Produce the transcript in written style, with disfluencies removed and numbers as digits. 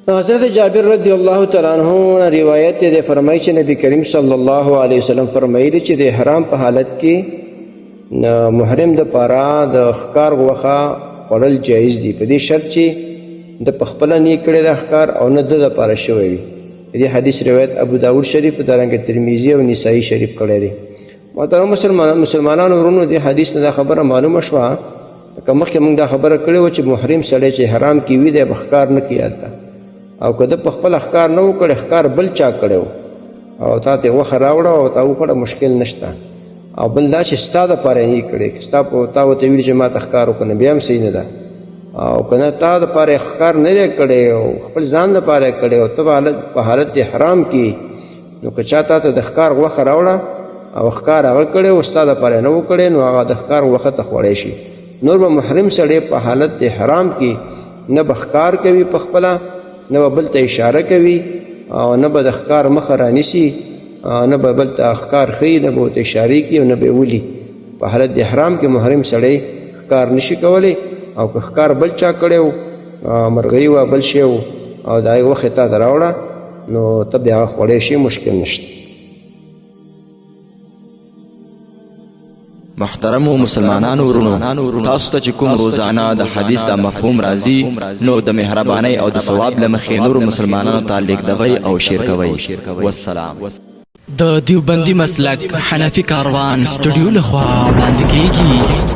حضرت جابر رضی الله تعالی عنہ روایت دی فرمایي چې نبی کریم صلی الله علیه وسلم فرمایلی چې د احرام په حالت کې محرم د پاره د ښکار غوښه خوړل جایز دي په دې شرط چې د پخپله نه کړي د ښکار او نه د لپاره شوی وي. دې حدیث روایت ابو داود شریف دارنګه ترمذی او نسائی شریف کړی دی. محترم مسلمانانو ورونو دې حدیث نه دا خبره معلومه شوه که مخکې موږ دا خبره کړې وه چې محرم سړی چې حرام کې وي دی به ښکار نه کوي هلته او که ده په خپله ښکار نه و کړی ښکار بل چا کړی و او تا ته غوښه راوړه او تا وخوړه مشکل نشته او بل دا چې ستا دپاره یې نه کړې که تا ورته ویلي چې ما ته ښکار وکړه بیا هم صحیح نه ده او که نه تا دپاره یې ښکار نه دی کړی او خپل ځان دپاره یې کړی او ته په حالت د حرام کې نو که چا تا ته د ښکار غوښه راوړه او ښکار هغه کړی و ستا دپاره یې نه و کړی نو هغه د ښکار غوښه ته خوړی شي. نور به محرم سړی په حالت د حرام کې نه به ښکار کوي په خپله نه به بل ته اشاره کوي او نه به د ښکار مخه رانیسي نه به بل ته ښکار ښیي نه به ورته اشارې کوي او نه به یې ولي. په حالت د حرام کې محرم سړی ښکار نشي کولی او که ښکار بل چا کړی و مرغۍ وه بل شی و او د هغې وخت یې تا ته راوړه نو ته بیا هغه خوړی شي مشکل نشته. محترمو مسلمانانو ورونو تاسو ته چې کوم روزانه د حدیث د مفهوم راځي نو د مهربانۍ او د ثواب له مخې نورو مسلمانانو ته لیږدوئ او شیر کوئ. والسلام. د دیوبندي مسلک حنفي کاروان سټوډیو لخوا وړاندې کیږي.